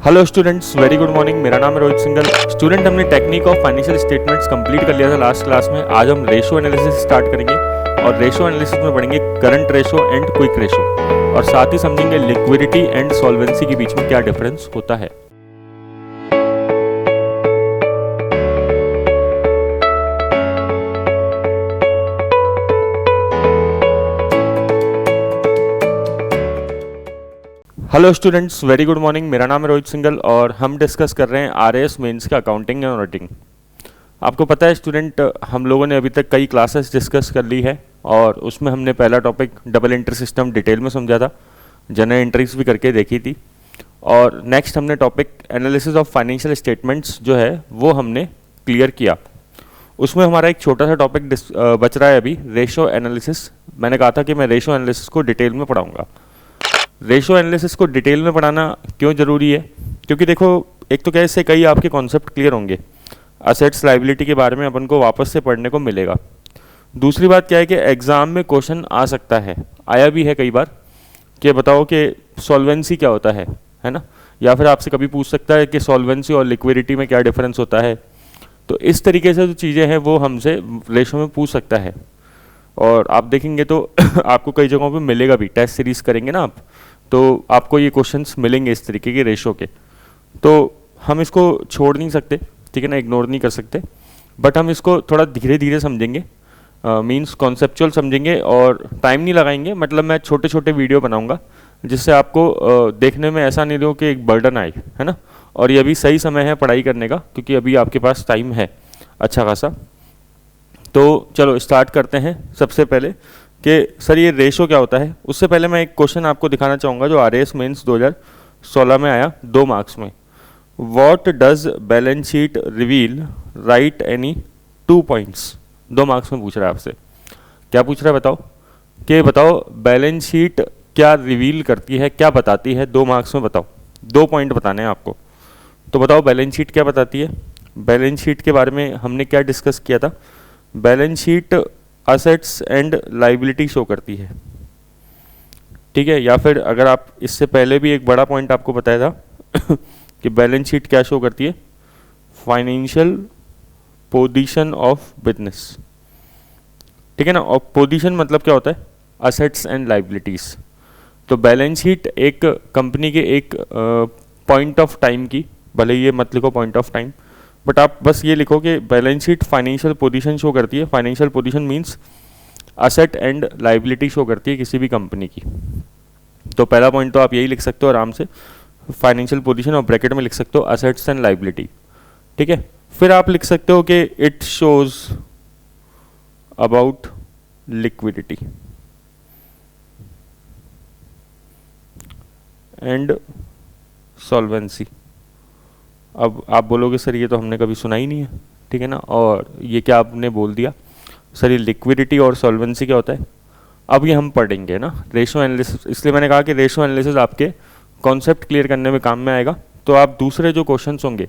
Hello students, very good morning. मेरा नाम है रोहित सिंघल। स्टूडेंट, हमने technique of financial statements complete कर लिया था लास्ट क्लास में। आज हम रेशो एनालिसिस स्टार्ट करेंगे और रेशो एनालिसिस में पढ़ेंगे current ratio and quick ratio, और साथ ही समझेंगे लिक्विडिटी एंड सॉल्वेंसी के बीच में क्या डिफरेंस होता है। Hello students, very good morning. मेरा नाम है रोहित सिंघल और हम डिस्कस कर रहे हैं आरएएस मेंस का अकाउंटिंग एंड ऑडिटिंग। आपको पता है स्टूडेंट, हम लोगों ने अभी तक कई क्लासेस डिस्कस कर ली है और उसमें हमने पहला topic double entry system detail में समझा था, जनरल एंट्रीज भी करके देखी थी, और नेक्स्ट हमने topic analysis of financial statements जो है वो हमने क्लियर किया। उसमें हमारा एक छोटा सा टॉपिक बच रहा है अभी, रेशो एनालिसिस। मैंने कहा था कि मैं रेशो एनालिसिस को डिटेल में पढ़ाऊँगा। रेशो एनालिसिस को डिटेल में पढ़ाना क्यों ज़रूरी है? क्योंकि देखो, एक तो कैसे कई आपके कॉन्सेप्ट क्लियर होंगे, असेट्स लायबिलिटी के बारे में अपन को वापस से पढ़ने को मिलेगा। दूसरी बात क्या है कि एग्ज़ाम में क्वेश्चन आ सकता है, आया भी है कई बार, कि बताओ कि सॉल्वेंसी क्या होता है ना, या फिर आपसे कभी पूछ सकता है कि सॉल्वेंसी और लिक्विडिटी में क्या डिफरेंस होता है। तो इस तरीके से जो चीज़ें हैं वो हमसे रेशो में पूछ सकता है, और आप देखेंगे तो आपको कई जगहों पे मिलेगा भी। टेस्ट सीरीज करेंगे ना आप, तो आपको ये क्वेश्चंस मिलेंगे इस तरीके के रेशो के। तो हम इसको छोड़ नहीं सकते, ठीक है ना, इग्नोर नहीं कर सकते, बट हम इसको थोड़ा धीरे धीरे समझेंगे, मींस कॉन्सेप्चुअल समझेंगे और टाइम नहीं लगाएंगे। मतलब मैं छोटे छोटे वीडियो बनाऊंगा जिससे आपको देखने में ऐसा नहीं हो कि एक बर्डन आए, है ना। और ये अभी सही समय है पढ़ाई करने का, क्योंकि अभी आपके पास टाइम है अच्छा खासा। तो चलो स्टार्ट करते हैं। सबसे पहले कि सर ये रेशो क्या होता है, उससे पहले मैं एक क्वेश्चन आपको दिखाना चाहूँगा जो आरएएस मेंस 2016 में आया 2 मार्क्स में। What does balance sheet reveal, right any 2 points. 2 marks में पूछ रहा है आपसे। क्या पूछ रहा है बताओ, कि बताओ बैलेंस शीट क्या रिवील करती है, क्या बताती है। 2 मार्क्स में बताओ, 2 पॉइंट बताने हैं आपको। तो बताओ बैलेंस शीट क्या बताती है। बैलेंस शीट के बारे में हमने क्या डिस्कस किया था। Balance sheet assets and liability show करती है, ठीक है। या फिर अगर आप इससे पहले भी एक बड़ा पॉइंट आपको बताया था कि बैलेंस शीट क्या शो करती है, फाइनेंशियल पोजीशन ऑफ बिजनेस, ठीक है ना। और पोजीशन मतलब क्या होता है, असेट्स एंड लाइबिलिटीज। तो बैलेंस शीट एक कंपनी के एक पॉइंट ऑफ टाइम की, भले ये मत लिखो पॉइंट ऑफ टाइम, बट आप बस ये लिखो कि balance sheet financial position show करती है। Financial position means asset and liability show करती है किसी भी कंपनी की। तो पहला पॉइंट तो आप यही लिख सकते हो आराम से, फाइनेंशियल पोजीशन, और ब्रैकेट में लिख सकते हो असेट्स एंड लाइबिलिटी, ठीक है। फिर आप लिख सकते हो कि it shows about liquidity and solvency. अब आप बोलोगे सर ये तो हमने कभी सुना ही नहीं है, ठीक है ना, और ये क्या आपने बोल दिया सर, ये लिक्विडिटी और सॉल्वेंसी क्या होता है। अब ये हम पढ़ेंगे ना रेशो एनालिसिस, इसलिए मैंने कहा कि रेशो एनालिसिस आपके कॉन्सेप्ट क्लियर करने में काम में आएगा। तो आप दूसरे जो क्वेश्चंस होंगे,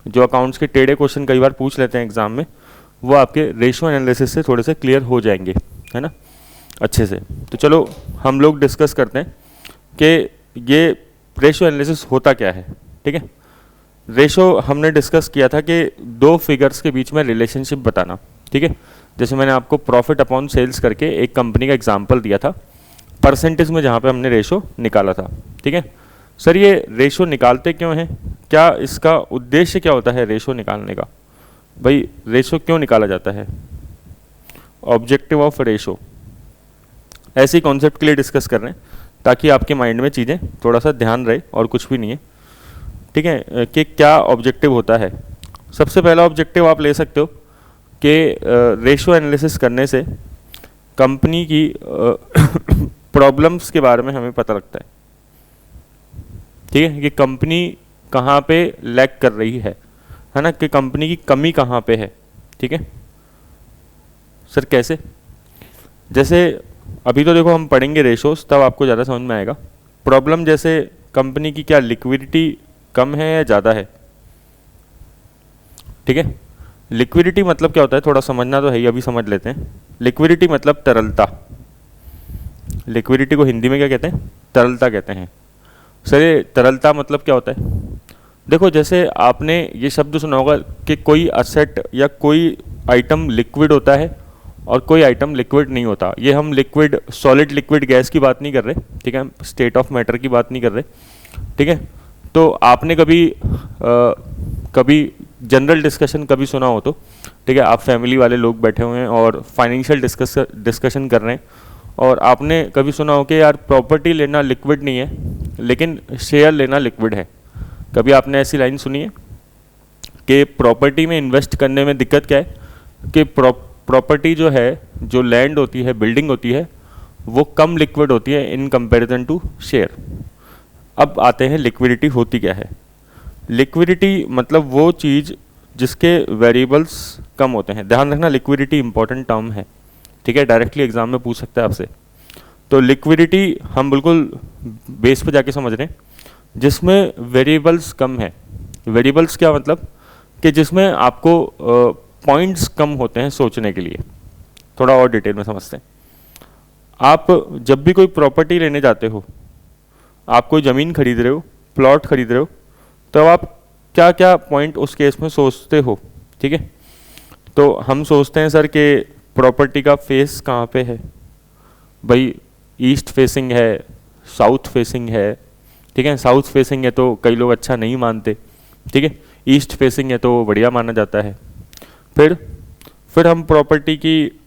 जो अकाउंट्स के टेढ़े क्वेश्चन कई बार पूछ लेते हैं एग्जाम में, वो आपके रेशो एनालिसिस से थोड़े से क्लियर हो जाएंगे, है ना, अच्छे से। तो चलो हम लोग डिस्कस करते हैं कि ये रेशो एनालिसिस होता क्या है, ठीक है। रेशो हमने डिस्कस किया था कि 2 फिगर्स के बीच में रिलेशनशिप बताना, ठीक है। जैसे मैंने आपको प्रॉफिट अपॉन सेल्स करके एक कंपनी का एग्जांपल दिया था परसेंटेज में, जहाँ पे हमने रेशो निकाला था, ठीक है। सर ये रेशो निकालते क्यों हैं, क्या इसका उद्देश्य क्या होता है रेशो निकालने का। भाई रेशो क्यों निकाला जाता है, ऑब्जेक्टिव ऑफ रेशो, ऐसे कॉन्सेप्ट के लिए डिस्कस कर रहे हैं ताकि आपके माइंड में चीज़ें थोड़ा सा ध्यान रहे, और कुछ भी नहीं है, ठीक है, कि क्या ऑब्जेक्टिव होता है। सबसे पहला ऑब्जेक्टिव आप ले सकते हो कि रेशो एनालिसिस करने से कंपनी की प्रॉब्लम्स के बारे में हमें पता लगता है, ठीक है, कि कंपनी कहाँ पे लैग कर रही है ना, कि कंपनी की कमी कहाँ पे है, ठीक है। सर कैसे, जैसे अभी तो देखो हम पढ़ेंगे रेशोस, तब आपको ज़्यादा समझ में आएगा। प्रॉब्लम जैसे कंपनी की क्या लिक्विडिटी कम है या ज़्यादा है, ठीक है। लिक्विडिटी मतलब क्या होता है, थोड़ा समझना तो है ही, अभी समझ लेते हैं। लिक्विडिटी मतलब तरलता। लिक्विडिटी को हिंदी में क्या कहते हैं, तरलता कहते हैं। सर ये तरलता मतलब क्या होता है, देखो जैसे आपने ये शब्द सुना होगा कि कोई असेट या कोई आइटम लिक्विड होता है और कोई आइटम लिक्विड नहीं होता। ये हम लिक्विड, सॉलिड लिक्विड गैस की बात नहीं कर रहे, ठीक है, स्टेट ऑफ मैटर की बात नहीं कर रहे, ठीक है। तो आपने कभी जनरल डिस्कशन कभी सुना हो तो, ठीक है, आप फैमिली वाले लोग बैठे हुए हैं और फाइनेंशियल डिस्कशन कर रहे हैं, और आपने कभी सुना हो कि यार प्रॉपर्टी लेना लिक्विड नहीं है लेकिन शेयर लेना लिक्विड है। कभी आपने ऐसी लाइन सुनी है कि प्रॉपर्टी में इन्वेस्ट करने में दिक्कत क्या है कि प्रॉपर्टी जो है, जो लैंड होती है, बिल्डिंग होती है, वो कम लिक्विड होती है इन कंपैरिजन टू शेयर। अब आते हैं लिक्विडिटी होती क्या है। लिक्विडिटी मतलब वो चीज़ जिसके वेरिएबल्स कम होते हैं। ध्यान रखना लिक्विडिटी इंपॉर्टेंट टर्म है, ठीक है, डायरेक्टली एग्जाम में पूछ सकता है आपसे। तो लिक्विडिटी हम बिल्कुल बेस पे जाके समझ रहे हैं जिसमें वेरिएबल्स कम है। वेरिएबल्स क्या मतलब कि जिसमें आपको पॉइंट्स कम होते हैं सोचने के लिए। थोड़ा और डिटेल में समझते हैं। आप जब भी कोई प्रॉपर्टी लेने जाते हो, आप कोई ज़मीन खरीद रहे हो, प्लॉट खरीद रहे हो, तो आप क्या क्या पॉइंट उस केस में सोचते हो, ठीक है। तो हम सोचते हैं सर कि प्रॉपर्टी का फेस कहाँ पे है, भाई ईस्ट फेसिंग है, साउथ फेसिंग है, ठीक है। साउथ फेसिंग है तो कई लोग अच्छा नहीं मानते, ठीक है, ईस्ट फेसिंग है तो बढ़िया माना जाता है। फिर हम प्रॉपर्टी की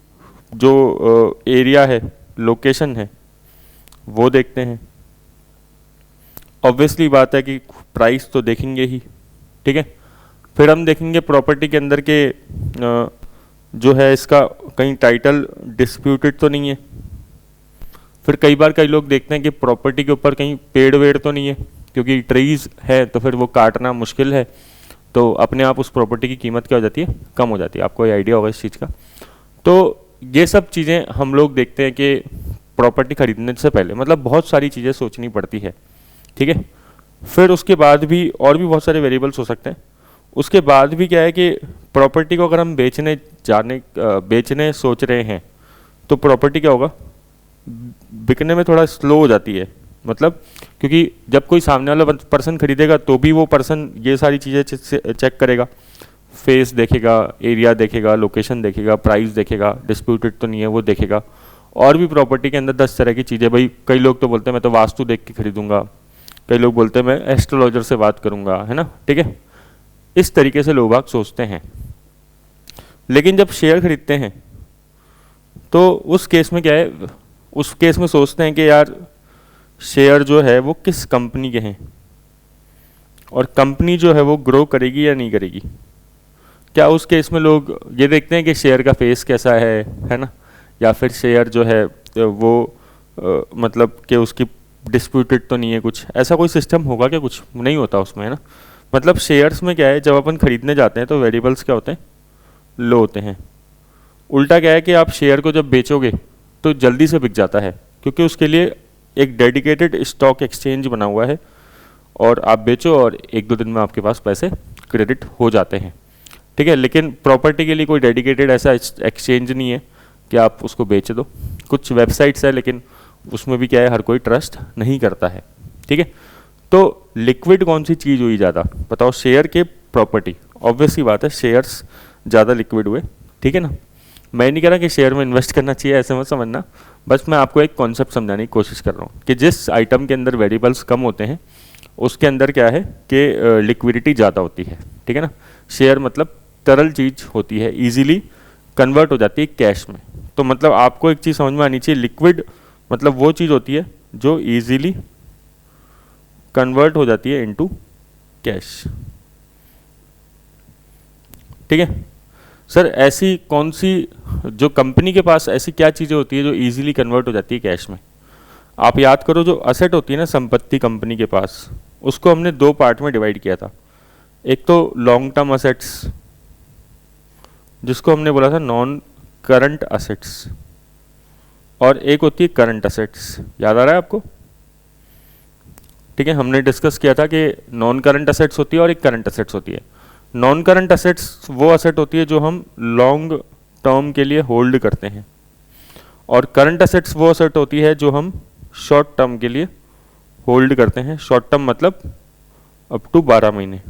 जो एरिया है, लोकेशन है, वो देखते हैं। ऑब्वियसली बात है कि प्राइस तो देखेंगे ही, ठीक है। फिर हम देखेंगे प्रॉपर्टी के अंदर के जो है इसका कहीं टाइटल डिस्प्यूटेड तो नहीं है। फिर कई बार कई लोग देखते हैं कि प्रॉपर्टी के ऊपर कहीं पेड़ वेड़ तो नहीं है, क्योंकि ट्रीज है तो फिर वो काटना मुश्किल है, तो अपने आप उस प्रॉपर्टी की कीमत क्या हो जाती है, कम हो जाती है। आपको ये आइडिया होगा इस चीज़ का। तो ये सब चीज़ें हम लोग देखते हैं कि प्रॉपर्टी खरीदने से पहले, मतलब बहुत सारी चीज़ें सोचनी पड़ती है, ठीक है। फिर उसके बाद भी और भी बहुत सारे वेरिएबल्स हो सकते हैं। उसके बाद भी क्या है कि प्रॉपर्टी को अगर हम बेचने सोच रहे हैं तो प्रॉपर्टी क्या होगा, बिकने में थोड़ा स्लो हो जाती है। मतलब क्योंकि जब कोई सामने वाला पर्सन खरीदेगा तो भी वो पर्सन ये सारी चीज़ें चेक करेगा, फेस देखेगा, एरिया देखेगा, लोकेशन देखेगा, प्राइस देखेगा, डिस्प्यूटेड तो नहीं है वो देखेगा। और भी प्रॉपर्टी के अंदर 10 तरह की चीज़ें, भाई कई लोग तो बोलते हैं मैं तो वास्तु देख के खरीदूंगा, कई लोग बोलते हैं मैं एस्ट्रोलॉजर से बात करूंगा, है ना, ठीक है। इस तरीके से लोग सोचते हैं। लेकिन जब शेयर खरीदते हैं तो उस केस में क्या है, उस केस में सोचते हैं कि यार शेयर जो है वो किस कंपनी के हैं, और कंपनी जो है वो ग्रो करेगी या नहीं करेगी। क्या उस केस में लोग ये देखते हैं कि शेयर का फेस कैसा है ना, या फिर शेयर जो है वो मतलब कि उसकी डिस्प्यूटेड तो नहीं है, कुछ ऐसा कोई सिस्टम होगा क्या, कुछ नहीं होता उसमें, है ना। मतलब शेयर्स में क्या है, जब अपन खरीदने जाते हैं तो वेरिएबल्स क्या होते हैं, लो होते हैं। उल्टा क्या है कि आप शेयर को जब बेचोगे तो जल्दी से बिक जाता है, क्योंकि उसके लिए एक डेडिकेटेड स्टॉक एक्सचेंज बना हुआ है, और आप बेचो और 1-2 दिन में आपके पास पैसे क्रेडिट हो जाते हैं, ठीक है। लेकिन प्रॉपर्टी के लिए कोई डेडिकेटेड ऐसा एक्सचेंज नहीं है कि आप उसको बेच दो। कुछ वेबसाइट्स है लेकिन उसमें भी क्या है, हर कोई ट्रस्ट नहीं करता है, ठीक है। तो लिक्विड कौन सी चीज़ हुई ज़्यादा, बताओ, शेयर के प्रॉपर्टी। ऑब्वियसली बात है शेयर्स ज़्यादा लिक्विड हुए, ठीक है ना। मैं नहीं कह रहा कि शेयर में इन्वेस्ट करना चाहिए, ऐसे मत समझना, बस मैं आपको एक कॉन्सेप्ट समझाने की कोशिश कर रहा हूँ कि जिस आइटम के अंदर वेरिएबल्स कम होते हैं उसके अंदर क्या है कि लिक्विडिटी ज़्यादा होती है, ठीक है ना। शेयर मतलब तरल चीज़ होती है, इजीली कन्वर्ट हो जाती है कैश में। तो मतलब आपको एक चीज़ समझ में आनी चाहिए, लिक्विड मतलब वो चीज़ होती है जो इजीली कन्वर्ट हो जाती है इनटू कैश, ठीक है। सर ऐसी कौन सी, जो कंपनी के पास ऐसी क्या चीज़ें होती है जो इजीली कन्वर्ट हो जाती है कैश में। आप याद करो, जो असेट होती है ना संपत्ति कंपनी के पास, उसको हमने 2 पार्ट में डिवाइड किया था। एक तो लॉन्ग टर्म असेट्स, जिसको हमने बोला था नॉन करंट असेट्स, और एक होती है करंट असेट्स। याद आ रहा है आपको, ठीक है। हमने डिस्कस किया था कि नॉन करंट असेट्स होती है और एक करंट असेट्स होती है। नॉन करंट असेट्स वो असेट होती है जो हम लॉन्ग टर्म के लिए होल्ड करते हैं, और करंट असेट्स वो असेट होती है जो हम शॉर्ट टर्म के लिए होल्ड करते हैं। शॉर्ट टर्म मतलब अप टू 12 महीने।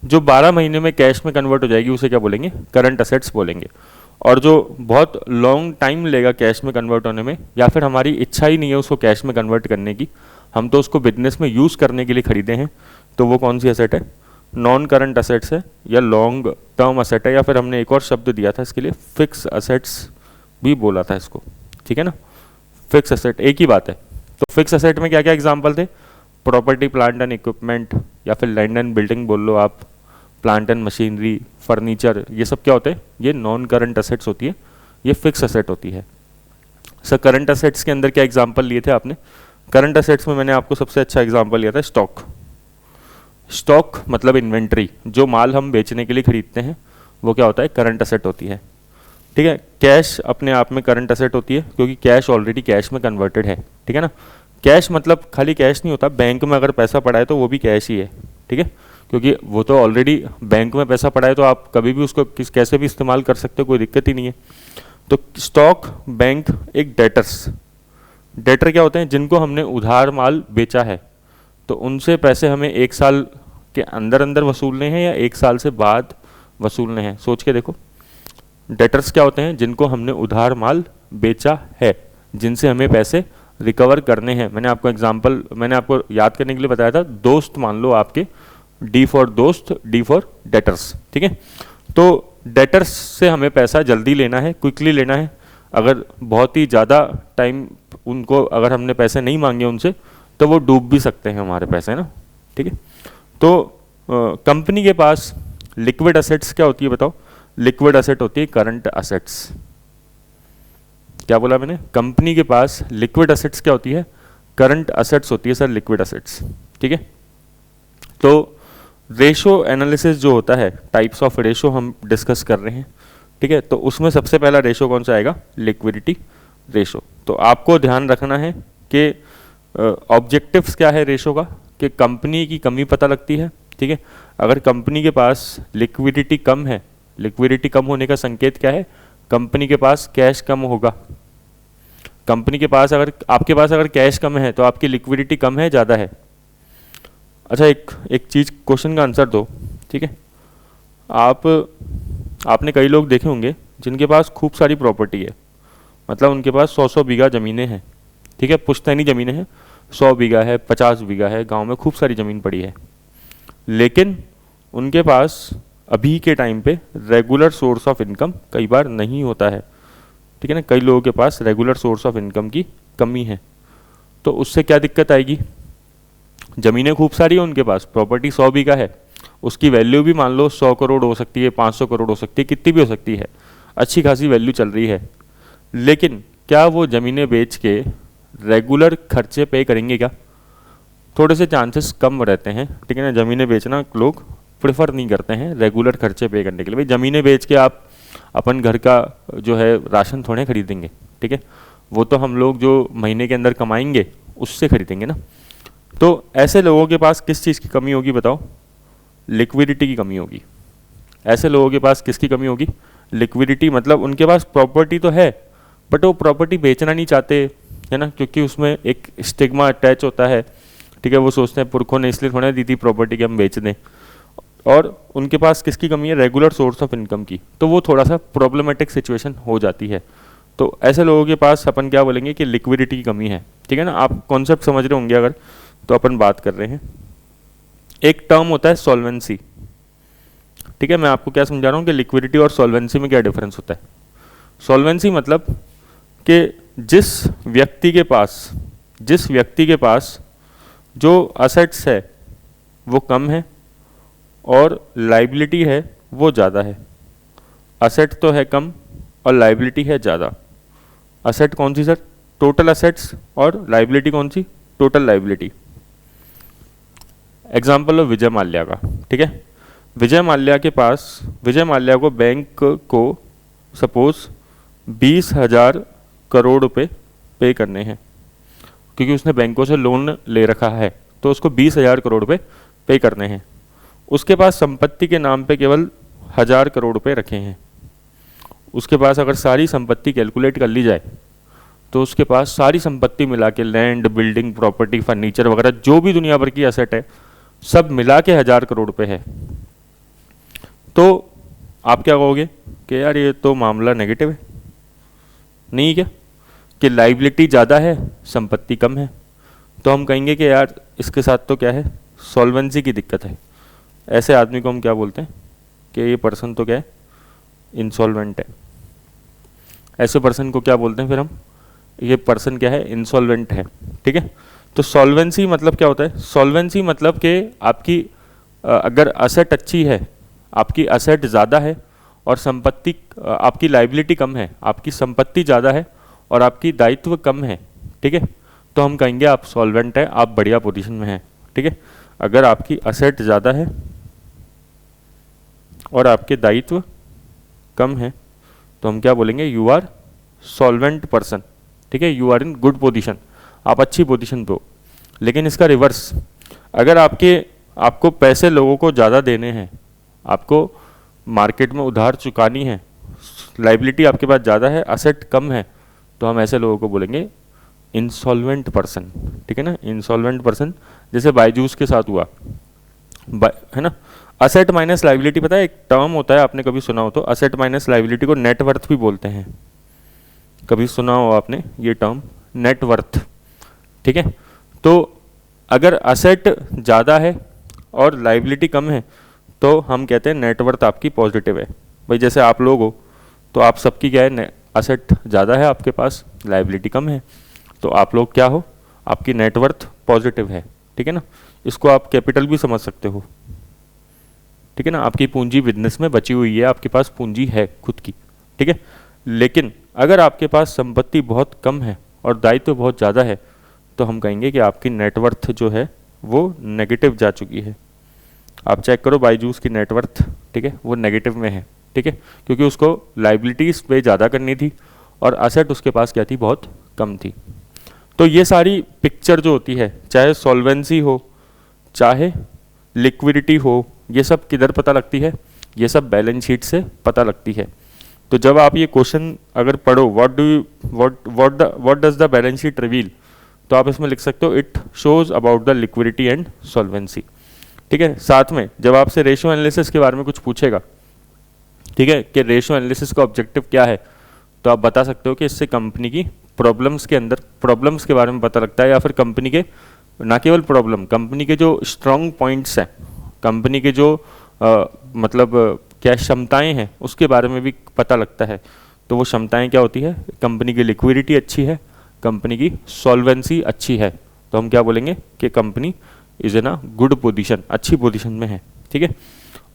जो 12 महीने में कैश में कन्वर्ट हो जाएगी उसे क्या बोलेंगे, करंट असेट्स बोलेंगे। और जो बहुत लॉन्ग टाइम लेगा कैश में कन्वर्ट होने में, या फिर हमारी इच्छा ही नहीं है उसको कैश में कन्वर्ट करने की, हम तो उसको बिजनेस में यूज़ करने के लिए खरीदे हैं, तो वो कौन सी असेट है, नॉन करंट असेट्स है या लॉन्ग टर्म असेट है, या फिर हमने एक और शब्द दिया था इसके लिए, फिक्स असेट्स भी बोला था इसको, ठीक है ना। फिक्स असेट एक ही बात है। तो फिक्स असेट में क्या क्या एग्जांपल थे, प्रॉपर्टी प्लांट एंड इक्विपमेंट, या फिर लैंड एंड बिल्डिंग बोल लो आप, प्लांट एंड मशीनरी, फर्नीचर, ये सब क्या होते हैं, ये नॉन करंट असेट्स होती है, ये फिक्स असेट होती है। सर करंट असेट्स के अंदर क्या एग्जांपल लिए थे आपने, करंट असेट्स में मैंने आपको सबसे अच्छा एग्जांपल लिया था स्टॉक। स्टॉक मतलब इन्वेंट्री, जो माल हम बेचने के लिए खरीदते हैं वो क्या होता है, करंट असेट होती है, ठीक है। कैश अपने आप में करंट असेट होती है, क्योंकि कैश ऑलरेडी कैश में कन्वर्टेड है, ठीक है ना। कैश मतलब खाली कैश नहीं होता, बैंक में अगर पैसा पड़ा है तो वो भी कैश ही है, ठीक है, क्योंकि वो तो ऑलरेडी बैंक में पैसा पड़ा है, तो आप कभी भी उसको कैसे भी इस्तेमाल कर सकते हो, कोई दिक्कत ही नहीं है। तो स्टॉक, बैंक, एक डेटर्स। डेटर क्या होते हैं, जिनको हमने उधार माल बेचा है, तो उनसे पैसे हमें 1 साल के अंदर अंदर वसूलने हैं या 1 साल से बाद वसूलने हैं, सोच के देखो। डेटर्स क्या होते हैं, जिनको हमने उधार माल बेचा है, जिनसे हमें पैसे रिकवर करने हैं। मैंने आपको याद करने के लिए बताया था, दोस्त मान लो आपके, डी फॉर दोस्त, डी फॉर डेटर्स, ठीक है। तो डेटर्स से हमें पैसा जल्दी लेना है, क्विकली लेना है। अगर बहुत ही ज़्यादा टाइम उनको, अगर हमने पैसे नहीं मांगे उनसे, तो वो डूब भी सकते हैं हमारे पैसे ना, ठीक है। तो कंपनी के पास लिक्विड असेट्स क्या होती है बताओ, लिक्विड असेट होती है करंट असेट्स। क्या बोला मैंने, कंपनी के पास लिक्विड असेट्स क्या होती है, करंट असेट्स होती है सर, लिक्विड असेट्स, ठीक है। तो रेशो एनालिसिस जो होता है, टाइप्स ऑफ रेशो हम डिस्कस कर रहे हैं, ठीक है। तो उसमें सबसे पहला रेशो कौन सा आएगा, लिक्विडिटी रेशो। तो आपको ध्यान रखना है कि ऑब्जेक्टिव्स क्या है रेशो का, कि कंपनी की कमी पता लगती है, ठीक है। अगर कंपनी के पास लिक्विडिटी कम है, लिक्विडिटी कम होने का संकेत क्या है, कंपनी के पास कैश कम होगा। कंपनी के पास अगर, आपके पास अगर कैश कम है तो आपकी लिक्विडिटी कम है, ज़्यादा है। अच्छा एक चीज़, क्वेश्चन का आंसर दो, ठीक है। आपने कई लोग देखे होंगे जिनके पास खूब सारी प्रॉपर्टी है, मतलब उनके पास 100 बीघा ज़मीनें हैं, ठीक है, पुश्तैनी ज़मीनें हैं, 100 बीघा है, 50 बीघा है, गांव में खूब सारी ज़मीन पड़ी है, लेकिन उनके पास अभी के टाइम पे रेगुलर सोर्स ऑफ इनकम कई बार नहीं होता है, ठीक है ना। कई लोगों के पास रेगुलर सोर्स ऑफ इनकम की कमी है, तो उससे क्या दिक्कत आएगी, ज़मीनें खूब सारी है उनके पास, प्रॉपर्टी 100 बीघा है, उसकी वैल्यू भी मान लो 100 करोड़ हो सकती है, 500 करोड़ हो सकती है, कितनी भी हो सकती है, अच्छी खासी वैल्यू चल रही है, लेकिन क्या वो ज़मीनें बेच के रेगुलर खर्चे पे करेंगे क्या, थोड़े से चांसेस कम रहते हैं, ठीक है ना। ज़मीनें बेचना लोग प्रेफर नहीं करते हैं रेगुलर खर्चे पे करने के लिए। भाई ज़मीनें बेच के आप अपन घर का जो है राशन थोड़े खरीदेंगे, ठीक है, वो तो हम लोग जो महीने के अंदर कमाएंगे उससे खरीदेंगे ना। तो ऐसे लोगों के पास किस चीज़ की कमी होगी बताओ, लिक्विडिटी की कमी होगी। ऐसे लोगों के पास किसकी कमी होगी, लिक्विडिटी, मतलब उनके पास प्रॉपर्टी तो है बट वो प्रॉपर्टी बेचना नहीं चाहते, है ना, क्योंकि उसमें एक स्टिग्मा अटैच होता है, ठीक है। वो सोचते हैं पुरखों ने इसलिए थोड़ा दी थी प्रॉपर्टी कि हम बेच दें, और उनके पास किसकी कमी है, रेगुलर सोर्स ऑफ इनकम की, तो वो थोड़ा सा प्रॉब्लमेटिक सिचुएशन हो जाती है। तो ऐसे लोगों के पास अपन क्या बोलेंगे कि लिक्विडिटी की कमी है, ठीक है ना। आप कॉन्सेप्ट समझ रहे होंगे अगर, तो अपन बात कर रहे हैं। एक टर्म होता है सॉल्वेंसी, ठीक है। मैं आपको क्या समझा रहा हूँ कि लिक्विडिटी और सॉल्वेंसी में क्या डिफरेंस होता है। सॉल्वेंसी मतलब कि जिस व्यक्ति के पास जो असेट्स है वो कम है और लाइबिलिटी है वो ज़्यादा है। असेट तो है कम और लाइबिलिटी है ज़्यादा। असेट कौन सी सर, टोटल असेट्स, और लाइबिलिटी कौन सी, टोटल लाइबिलिटी। एग्जाम्पल है विजय माल्या का, ठीक है। विजय माल्या को बैंक को सपोज 20,000 करोड़ रुपए पे करने हैं, क्योंकि उसने बैंकों से लोन ले रखा है, तो उसको 20,000 करोड़ रुपए पे करने हैं। उसके पास संपत्ति के नाम पे केवल 1,000 करोड़ रुपए रखे हैं। उसके पास अगर सारी संपत्ति कैलकुलेट कर ली जाए तो उसके पास सारी संपत्ति मिला के, लैंड, बिल्डिंग, प्रॉपर्टी, फर्नीचर वगैरह जो भी दुनिया भर की असेट है, सब मिला के 1000 करोड़ रुपए है, तो आप क्या कहोगे कि यार ये तो मामला नेगेटिव है, नहीं क्या, कि लाइबिलिटी ज़्यादा है संपत्ति कम है। तो हम कहेंगे कि यार इसके साथ तो क्या है, सॉल्वेंसी की दिक्कत है। ऐसे आदमी को हम क्या बोलते हैं कि ये पर्सन तो क्या है, इंसॉल्वेंट है। ऐसे पर्सन को क्या बोलते हैं फिर हम, ये पर्सन क्या है, इंसॉल्वेंट है। ठीक है, तो सॉल्वेंसी मतलब क्या होता है, सॉल्वेंसी मतलब कि आपकी अगर असेट अच्छी है, आपकी असेट ज़्यादा है और संपत्ति, आपकी लाइबिलिटी कम है, आपकी संपत्ति ज़्यादा है और आपकी दायित्व कम है, ठीक है, तो हम कहेंगे आप सॉल्वेंट हैं, आप बढ़िया पोजीशन में हैं। ठीक है, अगर आपकी असेट ज़्यादा है और आपके दायित्व कम है तो हम क्या बोलेंगे, यू आर सॉल्वेंट पर्सन। ठीक है, you are in good position, आप अच्छी पोजीशन पे हो। लेकिन इसका रिवर्स, अगर आपको पैसे लोगों को ज़्यादा देने हैं, आपको मार्केट में उधार चुकानी है, लाइबिलिटी आपके पास ज़्यादा है, असेट कम है, तो हम ऐसे लोगों को बोलेंगे इंसॉल्वेंट पर्सन। ठीक है ना, इंसॉल्वेंट पर्सन, जैसे बायजूस के साथ हुआ, है ना। असेट माइनस लाइबिलिटी, पता है एक टर्म होता है, आपने कभी सुना हो तो, असेट माइनस लाइबिलिटी को नेटवर्थ भी बोलते हैं। कभी सुना हो आपने ये टर्म, नेटवर्थ। ठीक है, तो अगर असेट ज़्यादा है और लाइबिलिटी कम है तो हम कहते हैं नेटवर्थ आपकी पॉजिटिव है। भाई जैसे आप लोग हो तो आप सबकी क्या है, असेट ज़्यादा है आपके पास, लाइबिलिटी कम है, तो आप लोग क्या हो, आपकी नेटवर्थ पॉजिटिव है। ठीक है ना, इसको आप कैपिटल भी समझ सकते हो। ठीक है ना, आपकी पूंजी बिजनेस में बची हुई है, आपके पास पूंजी है खुद की। ठीक है, लेकिन अगर आपके पास संपत्ति बहुत कम है और दायित्व बहुत ज़्यादा है तो हम कहेंगे कि आपकी नेटवर्थ जो है वो नेगेटिव जा चुकी है। आप चेक करो बायजूस की नेटवर्थ, ठीक है, वो नेगेटिव में है। ठीक है, क्योंकि उसको लाइबिलिटीज़ पे ज़्यादा करनी थी और असेट उसके पास क्या थी, बहुत कम थी। तो ये सारी पिक्चर जो होती है, चाहे सॉल्वेंसी हो, चाहे लिक्विडिटी हो, ये सब किधर पता लगती है, ये सब बैलेंस शीट से पता लगती है। तो जब आप ये क्वेश्चन अगर पढ़ो, what does the balance sheet reveal, तो आप इसमें लिख सकते हो it shows about the liquidity and solvency. ठीक है, साथ में जब आपसे रेशियो एनालिसिस के बारे में कुछ पूछेगा, ठीक है, कि रेशियो एनालिसिस का ऑब्जेक्टिव क्या है, तो आप बता सकते हो कि इससे कंपनी की प्रॉब्लम्स के अंदर प्रॉब्लम्स के बारे में पता लगता है, या फिर कंपनी के, ना केवल प्रॉब्लम, कंपनी के जो स्ट्रॉन्ग पॉइंट्स हैं, कंपनी के जो मतलब क्या क्षमताएं हैं उसके बारे में भी पता लगता है। तो वो क्षमताएं क्या होती है, कंपनी की लिक्विडिटी अच्छी है, कंपनी की सॉल्वेंसी अच्छी है, तो हम क्या बोलेंगे कि company is in a good position, अच्छी पोजीशन में है। ठीक है,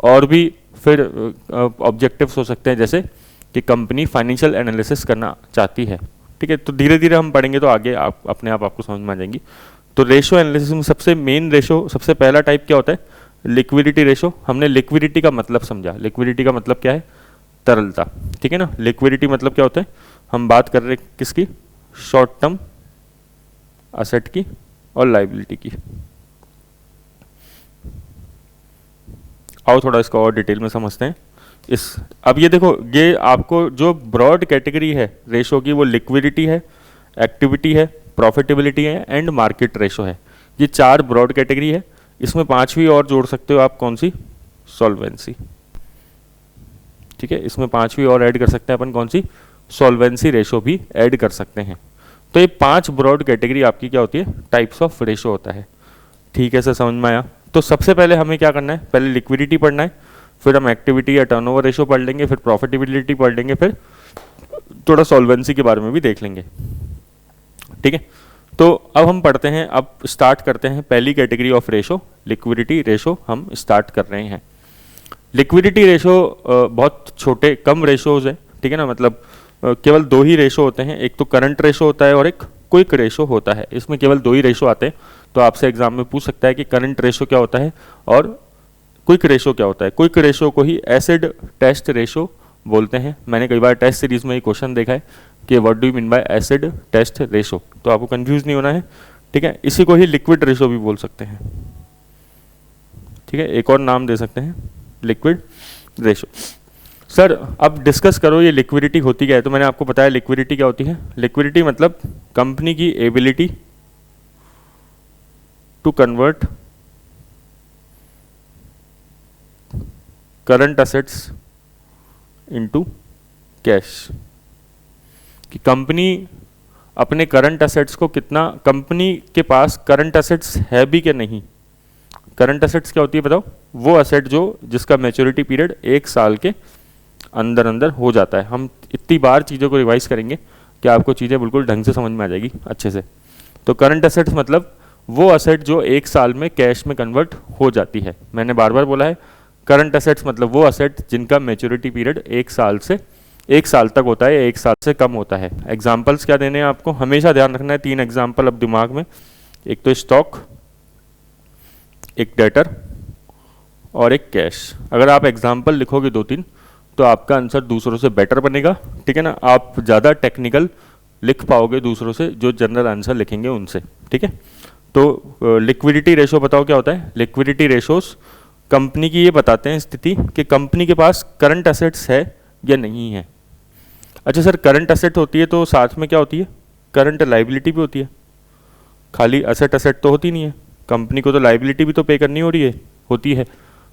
और भी फिर ऑब्जेक्टिव्स हो सकते हैं, जैसे कि कंपनी फाइनेंशियल एनालिसिस करना चाहती है। ठीक है, तो धीरे धीरे हम पढ़ेंगे तो आगे आप अपने आप आपको समझ में आ जाएंगी। तो रेशो एनालिसिस में सबसे मेन रेशो, सबसे पहला टाइप क्या होता है, लिक्विडिटी रेशो। हमने लिक्विडिटी का मतलब समझा, लिक्विडिटी का मतलब क्या है, तरलता। ठीक है ना, लिक्विडिटी मतलब क्या होता है, हम बात कर रहे हैं किसकी, शॉर्ट टर्म असेट की और लाइबिलिटी की। आओ थोड़ा इसको और डिटेल में समझते हैं। अब ये देखो, ये आपको जो ब्रॉड कैटेगरी है रेशो की, वो लिक्विडिटी है, एक्टिविटी है, प्रॉफिटेबिलिटी है एंड मार्केट रेशो है। ये 4 ब्रॉड कैटेगरी है। इसमें 5वीं और जोड़ सकते हो आप, कौन सी, सॉल्वेंसी। ठीक है, इसमें 5वीं और ऐड कर सकते हैं अपन, कौन सी, सॉल्वेंसी रेशो भी ऐड कर सकते हैं। तो ये 5 ब्रॉड कैटेगरी आपकी क्या होती है, टाइप्स ऑफ रेशो होता है। ठीक है, सर समझ में आया। तो सबसे पहले हमें क्या करना है, पहले लिक्विडिटी पढ़ना है, फिर हम एक्टिविटी या टर्नओवर रेशो पढ़ लेंगे, फिर प्रॉफिटेबिलिटी पढ़ लेंगे, फिर थोड़ा सॉल्वेंसी के बारे में भी देख लेंगे। ठीक है, तो अब हम पढ़ते हैं, अब स्टार्ट करते हैं पहली category of ratio, liquidity ratio हम स्टार्ट कर रहे हैं। लिक्विडिटी रेशो बहुत छोटे कम रेशोज है। ठीक है ना, मतलब केवल 2 ही रेशो होते हैं, एक तो करंट रेशो होता है और एक क्विक रेशो होता है। इसमें केवल 2 ही रेशो आते हैं। तो आपसे एग्जाम में पूछ सकता है कि करंट रेशो क्या होता है और क्विक रेशो क्या होता है। क्विक रेशो को ही एसिड टेस्ट रेशो बोलते हैं। मैंने कई बार टेस्ट सीरीज में ये क्वेश्चन देखा है कि what do you mean by acid test ratio, तो आपको कंफ्यूज नहीं होना है। ठीक है, इसी को ही लिक्विड रेशो भी बोल सकते हैं। ठीक है, एक और नाम दे सकते हैं, लिक्विड रेशो। सर अब डिस्कस करो ये लिक्विडिटी होती क्या है। तो मैंने आपको बताया लिक्विडिटी क्या होती है। लिक्विडिटी मतलब कंपनी की ability to convert current assets into cash, कि कंपनी अपने करंट असेट्स को कितना, कंपनी के पास करंट असेट्स है भी कि नहीं। करंट असेट्स क्या होती है बताओ? वो असेट जो जिसका मैच्योरिटी पीरियड 1 साल के अंदर अंदर हो जाता है। हम इतनी बार चीज़ों को रिवाइज करेंगे कि आपको चीज़ें बिल्कुल ढंग से समझ में आ जाएगी अच्छे से। तो करंट असेट्स मतलब वो असेट जो 1 साल में कैश में कन्वर्ट हो जाती है। मैंने बार बार बोला है, करंट असेट्स मतलब वो असेट जिनका मैच्योरिटी पीरियड 1 साल तक होता है, 1 साल से कम होता है। एग्जाम्पल्स क्या देने हैं आपको, हमेशा ध्यान रखना है। 3 एग्जाम्पल अब दिमाग में, एक तो स्टॉक, एक डेटर और एक कैश। अगर आप एग्जाम्पल लिखोगे 2-3 तो आपका आंसर दूसरों से बेटर बनेगा, ठीक है ना। आप ज़्यादा टेक्निकल लिख पाओगे दूसरों से जो जनरल आंसर लिखेंगे उनसे, ठीक है। तो लिक्विडिटी रेशो बताओ क्या होता है? लिक्विडिटी रेशोस कंपनी की ये बताते हैं स्थिति कि कंपनी के पास करंट असेट्स है या नहीं है। अच्छा सर, करंट असेट होती है तो साथ में क्या होती है? करंट लाइबिलिटी भी होती है। खाली असेट तो होती नहीं है, कंपनी को तो लाइबिलिटी भी तो पे करनी होती है,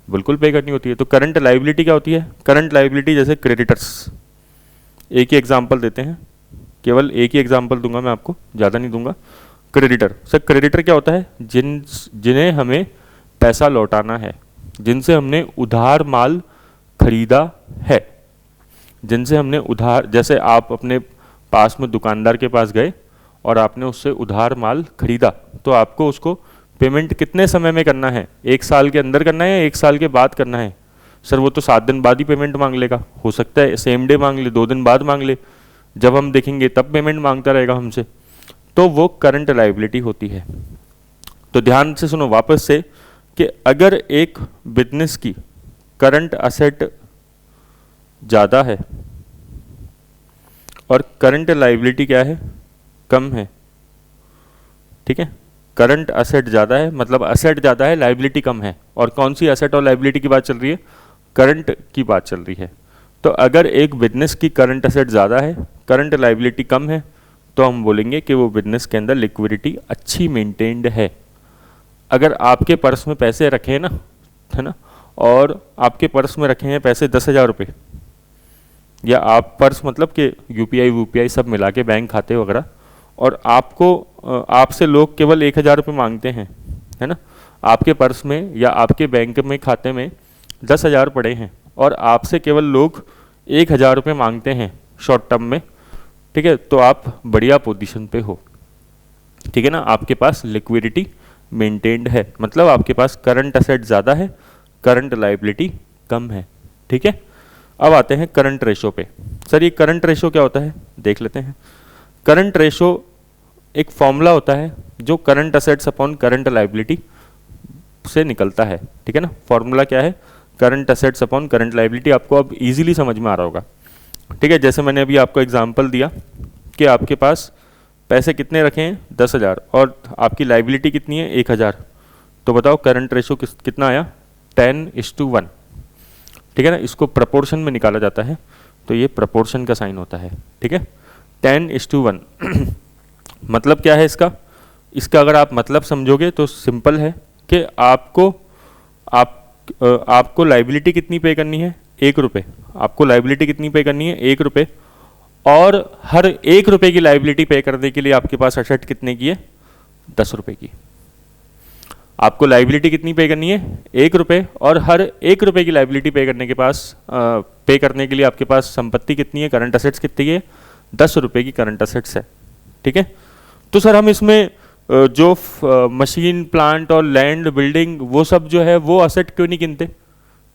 बिल्कुल पे करनी होती है। तो करंट लाइबिलिटी क्या होती है? करंट लाइबिलिटी जैसे क्रेडिटर्स, एक ही एग्जांपल देते हैं, केवल एक ही एग्जांपल दूंगा मैं आपको, ज़्यादा नहीं दूंगा। क्रेडिटर, सर क्रेडिटर क्या होता है? जिन्हें हमें पैसा लौटाना है, जिनसे हमने उधार माल खरीदा है, जिनसे हमने उधार, जैसे आप अपने पास में दुकानदार के पास गए और आपने उससे उधार माल खरीदा, तो आपको उसको पेमेंट कितने समय में करना है? 1 साल के अंदर करना है या 1 साल के बाद करना है? सर वो तो 7 दिन बाद ही पेमेंट मांग लेगा, हो सकता है सेम डे मांग ले, 2 दिन बाद मांग ले, जब हम देखेंगे तब पेमेंट मांगता रहेगा हमसे, तो वो करंट लाइबिलिटी होती है। तो ध्यान से सुनो वापस से कि अगर एक बिजनेस की करंट असेट ज़्यादा है और करंट लाइबिलिटी क्या है? कम है, ठीक है। करंट असेट ज़्यादा है मतलब असेट ज़्यादा है, लाइबिलिटी कम है। और कौन सी असेट और लाइबिलिटी की बात चल रही है? करंट की बात चल रही है। तो अगर एक बिजनेस की करंट असेट ज़्यादा है, करंट लाइबिलिटी कम है, तो हम बोलेंगे कि वो बिजनेस के अंदर लिक्विडिटी अच्छी मेंटेन्ड है। अगर आपके पर्स में पैसे रखे हैं ना, है ना, और आपके पर्स में रखे हैं पैसे 10,000 रुपये, या आप पर्स मतलब कि यूपीआई सब मिला के बैंक खाते वगैरह, और आपसे लोग केवल 1,000 रुपये मांगते हैं, है ना। आपके पर्स में या आपके बैंक में खाते में 10,000 पड़े हैं और आपसे केवल लोग 1,000 रुपये मांगते हैं शॉर्ट टर्म में, ठीक है, तो आप बढ़िया पोजीशन पे हो, ठीक है ना। आपके पास लिक्विडिटी मेंटेन्ड है, मतलब आपके पास करंट असेट ज़्यादा है, करंट लाइबिलिटी कम है, ठीक है। अब आते हैं करंट रेशो पे। सर ये करंट रेशो क्या होता है, देख लेते हैं। करंट रेशो एक फॉर्मूला होता है जो current assets upon current liability से निकलता है, ठीक है ना। फॉर्मूला क्या है? Current assets upon current liability. आपको अब इजीली समझ में आ रहा होगा, ठीक है। जैसे मैंने अभी आपको एग्जांपल दिया कि आपके पास पैसे कितने रखे हैं? 10,000, और आपकी लाइबिलिटी कितनी है? 1,000। तो बताओ करंट रेशो कितना आया? 10:1, ठीक है ना। इसको प्रपोर्शन में निकाला जाता है, तो ये प्रपोर्शन का साइन होता है, ठीक है। 10:1 मतलब क्या है इसका? इसका अगर आप मतलब समझोगे तो सिंपल है कि आपको लाइबिलिटी कितनी पे करनी है? 1 रुपये। आपको लाइबिलिटी कितनी पे करनी है? 1 रुपये। और हर 1 रुपये की लाइबिलिटी पे करने के लिए आपके पास असेट कितने की है? 10 रुपये की। आपको लाइबिलिटी कितनी पे करनी है? 1 रुपये। और हर 1 रुपये की लाइबिलिटी पे करने के लिए आपके पास संपत्ति कितनी है? करंट असेट्स कितनी है? 10 रुपये की करंट असेट्स है, ठीक है। तो सर हम इसमें जो मशीन प्लांट और लैंड बिल्डिंग वो सब जो है वो असेट क्यों नहीं गिनते?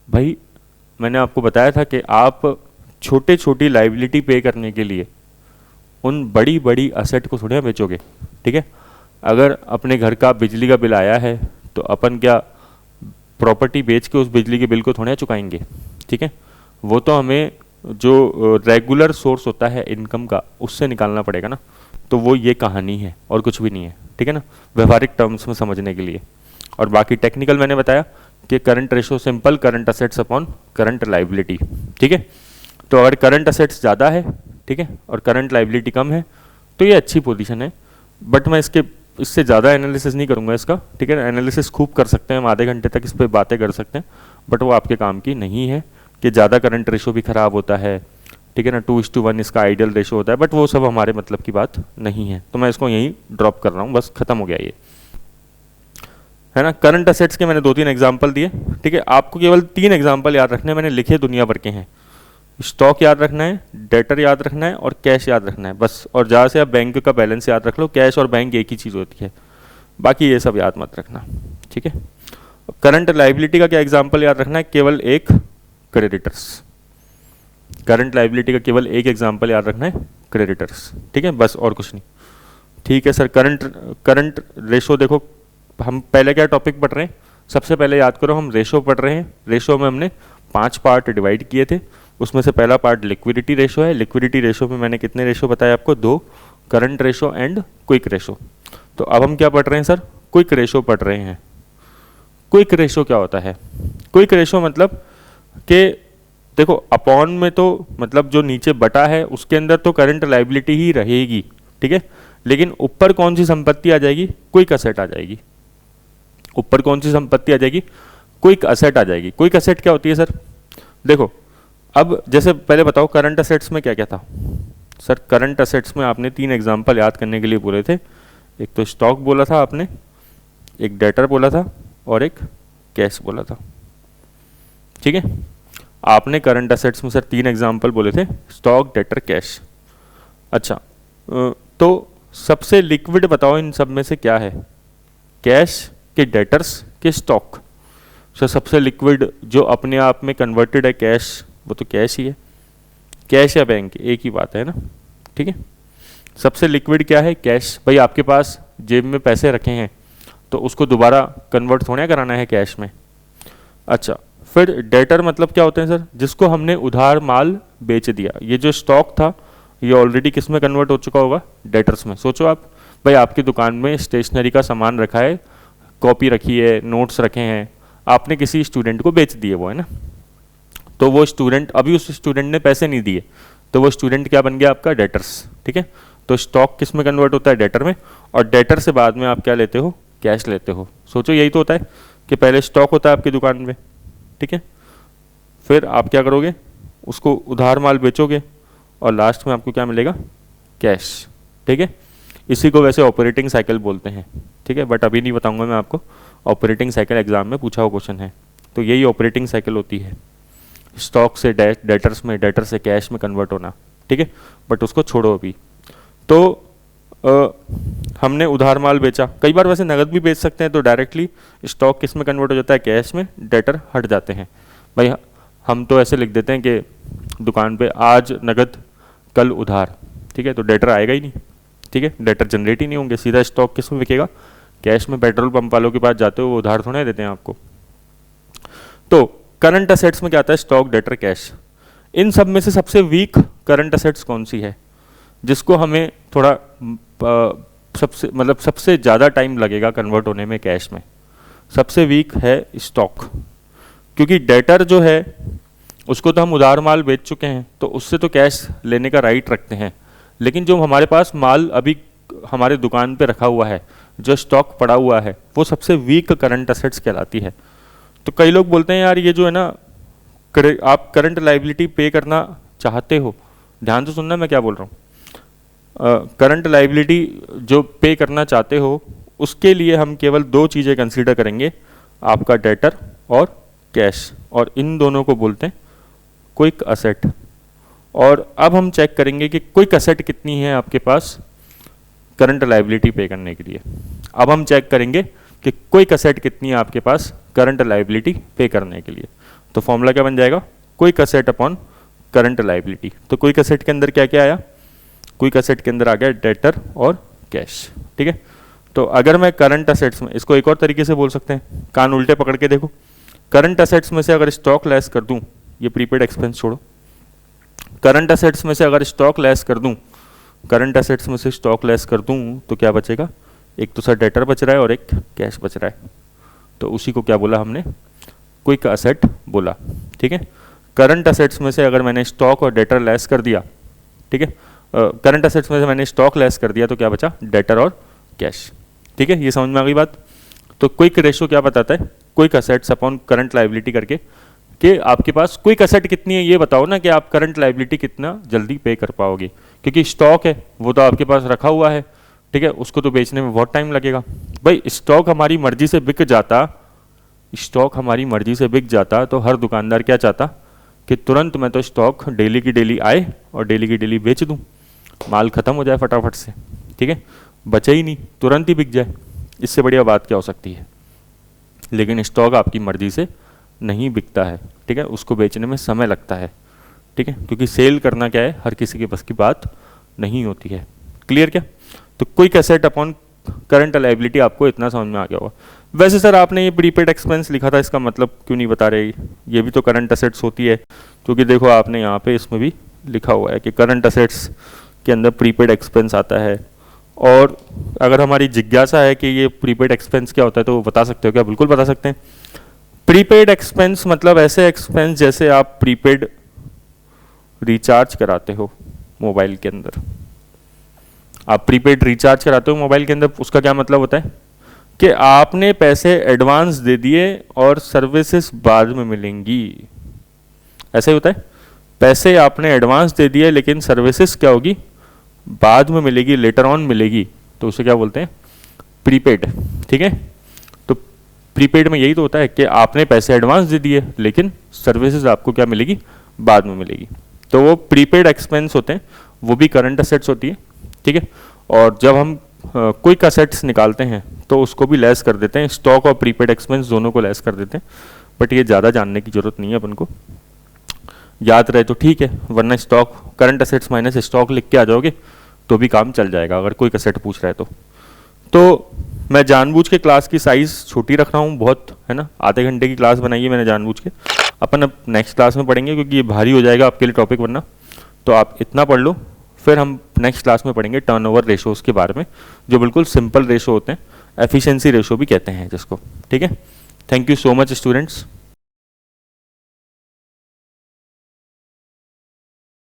भाई मैंने आपको बताया था कि आप छोटी लाइबिलिटी पे करने के लिए उन बड़ी बड़ी असेट को थोड़ा बेचोगे, ठीक है। अगर अपने घर का बिजली का बिल आया है तो अपन क्या प्रॉपर्टी बेच के उस बिजली के बिल को थोड़ा चुकाएंगे, ठीक है। वो तो हमें जो रेगुलर सोर्स होता है इनकम का उससे निकालना पड़ेगा ना। तो वो ये कहानी है और कुछ भी नहीं है, ठीक है ना, व्यवहारिक टर्म्स में समझने के लिए। और बाकी टेक्निकल मैंने बताया कि current ratio simple current assets upon current liability, ठीक है। तो अगर करंट असेट्स ज़्यादा है, ठीक है, और करंट लाइबिलिटी कम है तो ये अच्छी पोजीशन है। बट मैं इससे ज़्यादा एनालिसिस नहीं करूँगा इसका, ठीक है। एनालिसिस खूब कर सकते हैं हम, आधे घंटे तक इस पर बातें कर सकते हैं, बट वो आपके काम की नहीं है कि ज़्यादा करंट रेशो भी ख़राब होता है, ठीक है ना, 2:1 इसका आइडियल रेशो होता है, बट वो सब हमारे मतलब की बात नहीं है, तो मैं इसको यहीं ड्रॉप कर रहा हूँ, बस खत्म हो गया ये, है ना। करंट असेट्स के मैंने 2-3 एग्जाम्पल दिए, ठीक है। आपको केवल 3 एग्जाम्पल याद रखने हैं, मैंने लिखे दुनिया भर के हैं। स्टॉक याद रखना है, डेटर याद रखना है और कैश याद रखना है बस। और ज़्यादा से आप बैंक का बैलेंस याद रख लो, कैश और बैंक एक ही चीज़ होती है, बाकी ये सब याद मत रखना, ठीक है। करंट लाइबिलिटी का क्या एग्जाम्पल याद रखना है, केवल एक क्रेडिटर्स। करंट लाइबिलिटी का केवल एक एग्जाम्पल याद रखना है, क्रेडिटर्स, ठीक है, बस और कुछ नहीं, ठीक है सर। करंट रेशो देखो, हम पहले क्या टॉपिक पढ़ रहे हैं, सबसे पहले याद करो हम रेशो पढ़ रहे हैं। रेशो में हमने 5 पार्ट डिवाइड किए थे, उसमें से पहला पार्ट लिक्विडिटी रेशो है। लिक्विडिटी रेशो में मैंने कितने रेशो बताए आपको, 2, current ratio and quick ratio. तो अब हम क्या पढ़ रहे हैं सर, क्विक रेशो पढ़ रहे हैं। क्विक रेशो क्या होता है, क्विक रेशो मतलब कि देखो अपॉन में तो मतलब जो नीचे बटा है उसके अंदर तो करंट लाइबिलिटी ही रहेगी, ठीक है, लेकिन ऊपर कौन सी संपत्ति आ जाएगी, क्विक असेट आ जाएगी। ऊपर कौन सी संपत्ति आ जाएगी, क्विक असेट आ जाएगी। क्विक असेट क्या होती है सर, देखो अब जैसे पहले बताओ करंट असेट्स में क्या क्या था सर। करंट असेट्स में आपने 3 एग्जाम्पल याद करने के लिए बोले थे, एक तो स्टॉक बोला था आपने, एक डेटर बोला था और एक कैश बोला था, ठीक है। आपने करंट असेट्स में सर 3 एग्जाम्पल बोले थे, स्टॉक, डेटर, कैश। अच्छा, तो सबसे लिक्विड बताओ इन सब में से क्या है, कैश के डेटर्स के स्टॉक। सर सबसे लिक्विड जो अपने आप में कन्वर्टेड है कैश, वो तो कैश ही है। कैश या बैंक एक ही बात है ना, ठीक है। सबसे लिक्विड क्या है, कैश। भाई आपके पास जेब में पैसे रखे हैं तो उसको दोबारा कन्वर्ट थोड़ा कराना है कैश में। अच्छा, फिर डेटर मतलब क्या होते हैं सर, जिसको हमने उधार माल बेच दिया। ये जो स्टॉक था ये ऑलरेडी किस में कन्वर्ट हो चुका होगा, डेटर्स में। सोचो आप, भाई आपकी दुकान में स्टेशनरी का सामान रखा है, कॉपी रखी है, नोट्स रखे हैं, आपने किसी स्टूडेंट को बेच दिए वो, है ना। तो वो स्टूडेंट, अभी उस स्टूडेंट ने पैसे नहीं दिए तो वो स्टूडेंट क्या बन गया आपका, डेटर्स, ठीक है। तो स्टॉक किस में कन्वर्ट होता है, डेटर में। और डेटर से बाद में आप क्या लेते हो, कैश लेते हो। सोचो यही तो होता है कि पहले स्टॉक होता है आपकी दुकान में, ठीक है, फिर आप क्या करोगे, उसको उधार माल बेचोगे और लास्ट में आपको क्या मिलेगा, कैश, ठीक है। इसी को वैसे ऑपरेटिंग साइकिल बोलते हैं, ठीक है, बट अभी नहीं बताऊंगा मैं आपको। ऑपरेटिंग साइकिल एग्जाम में पूछा हुआ क्वेश्चन है, तो यही ऑपरेटिंग साइकिल होती है, स्टॉक से डेटर्स में, डेटर से कैश में कन्वर्ट होना, ठीक है। बट उसको छोड़ो अभी। तो हमने उधार माल बेचा, कई बार वैसे नगद भी बेच सकते हैं, तो डायरेक्टली स्टॉक किस में कन्वर्ट हो जाता है, कैश में, डेटर हट जाते हैं। भाई हम तो ऐसे लिख देते हैं कि दुकान पे आज नगद कल उधार, ठीक है, तो डेटर आएगा ही नहीं, ठीक है, डेटर जनरेट ही नहीं होंगे, सीधा स्टॉक किस में बिकेगा, कैश में। पेट्रोल पंप वालों के पास जाते हो वो उधार थोड़ा देते हैं आपको। तो करंट असेट्स में क्या आता है, स्टॉक, डेटर, कैश। इन सब में से सबसे वीक करंट असेट्स कौन सी है, जिसको हमें थोड़ा सबसे ज़्यादा टाइम लगेगा कन्वर्ट होने में कैश में। सबसे वीक है स्टॉक, क्योंकि डेटर जो है उसको तो हम उधार माल बेच चुके हैं, तो उससे तो कैश लेने का राइट रखते हैं। लेकिन जो हमारे पास माल अभी हमारे दुकान पे रखा हुआ है, जो स्टॉक पड़ा हुआ है, वो सबसे वीक करंट असेट्स कहलाती है। तो कई लोग बोलते हैं यार ये जो है ना, आप करंट लाइबिलिटी पे करना चाहते हो, ध्यान से सुनना मैं क्या बोल रहा हूँ। करंट लाइबिलिटी जो पे करना चाहते हो उसके लिए हम केवल 2 चीज़ें कंसीडर करेंगे, आपका डेटर और कैश, और इन दोनों को बोलते हैं क्विक असेट। और अब हम चेक करेंगे कि क्विक असेट कितनी है आपके पास करंट लाइबिलिटी पे करने के लिए। अब हम चेक करेंगे कि क्विक असेट कितनी है आपके पास करंट लाइबिलिटी पे करने के लिए। तो फॉर्मूला क्या बन जाएगा, quick asset upon current liability. तो क्विक असेट के अंदर क्या क्या आया, क्विक असेट के अंदर आ गया डेटर और कैश, ठीक है। तो अगर मैं करंट असेट्स में, इसको एक और तरीके से बोल सकते हैं, कान उल्टे पकड़ के देखो, करंट असेट्स में से अगर स्टॉक लेस कर दूं, ये प्रीपेड एक्सपेंस छोड़ो, करंट असेट्स में से अगर स्टॉक लेस कर दूं, करंट असेट्स में से स्टॉक लेस कर दूं तो क्या बचेगा, एक तो सर डेटर बच रहा है और एक कैश बच रहा है। तो उसी को क्या बोला हमने, क्विक असेट बोला, ठीक है। करंट असेट्स में से अगर मैंने स्टॉक और डेटर लेस कर दिया, ठीक है, करंट असेट्स में से मैंने स्टॉक लेस कर दिया तो क्या बचा, डेटर और कैश, ठीक है। ये समझ में आ गई बात। तो क्विक रेशो क्या बताता है, quick assets upon current liability करके कि आपके पास क्विक असेट कितनी है ये बताओ ना कि आप करंट लाइबिलिटी कितना जल्दी पे कर पाओगे, क्योंकि स्टॉक है वो तो आपके पास रखा हुआ है, ठीक है, उसको तो बेचने में बहुत टाइम लगेगा। भाई स्टॉक हमारी मर्जी से बिक जाता, स्टॉक हमारी मर्जी से बिक जाता तो हर दुकानदार क्या चाहता कि तुरंत मैं तो स्टॉक डेली की डेली आए और डेली की डेली बेच दूं, माल ख़त्म हो जाए फटाफट से, ठीक है, बचे ही नहीं, तुरंत ही बिक जाए। इससे बढ़िया बात क्या हो सकती है। लेकिन स्टॉक आपकी मर्जी से नहीं बिकता है, ठीक है, उसको बेचने में समय लगता है, ठीक है, क्योंकि सेल करना क्या है हर किसी के बस की बात नहीं होती है। क्लियर क्या? तो quick asset upon current liability आपको इतना समझ में आ गया होगा। वैसे सर आपने ये प्रीपेड एक्सपेंस लिखा था, इसका मतलब क्यों नहीं बता रहे? ये भी तो करंट असेट्स होती है, क्योंकि देखो आपने यहाँ पे इसमें भी लिखा हुआ है कि करंट असेट्स के अंदर प्रीपेड एक्सपेंस आता है। और अगर हमारी जिज्ञासा है कि ये प्रीपेड एक्सपेंस क्या होता है तो वो बता सकते हो क्या? बिल्कुल बता सकते हैं। प्रीपेड एक्सपेंस मतलब ऐसे एक्सपेंस जैसे आप प्रीपेड रिचार्ज कराते हो मोबाइल के अंदर, आप प्रीपेड रिचार्ज कराते हो मोबाइल के अंदर, उसका क्या मतलब होता है कि आपने पैसे एडवांस दे दिए और सर्विसेज बाद में मिलेंगी। ऐसा ही होता है, पैसे आपने एडवांस दे दिए लेकिन सर्विसेज क्या होगी? बाद में मिलेगी, लेटर ऑन मिलेगी, तो उसे क्या बोलते हैं? प्रीपेड, ठीक है। तो प्रीपेड में यही तो होता है कि आपने पैसे एडवांस दे दिए लेकिन सर्विसेज आपको क्या मिलेगी? बाद में मिलेगी। तो वो प्रीपेड एक्सपेंस होते हैं, वो भी करंट असेट्स होती है, ठीक है। और जब हम क्विक असेट्स निकालते हैं तो उसको भी लेस कर देते हैं, स्टॉक और प्रीपेड एक्सपेंस दोनों को लेस कर देते हैं। बट ये ज़्यादा जानने की जरूरत नहीं है अपन को, याद रहे तो ठीक है, वरना stock current assets minus stock लिख के आ जाओगे तो भी काम चल जाएगा अगर क्विक असेट पूछ रहा है तो मैं जानबूझ के क्लास की साइज़ छोटी रख रहा हूँ बहुत, है ना, आधे घंटे की क्लास बनाई है मैंने जानबूझ के। अपन अब नेक्स्ट क्लास में पढ़ेंगे क्योंकि ये भारी हो जाएगा आपके लिए टॉपिक, वरना तो आप इतना पढ़ लो, फिर हम नेक्स्ट क्लास में पढ़ेंगे टर्नओवर रेशोज़ के बारे में, जो बिल्कुल सिंपल रेशो होते हैं, एफिशिएंसी रेशो भी कहते हैं जिसको, ठीक है। Thank you so much students.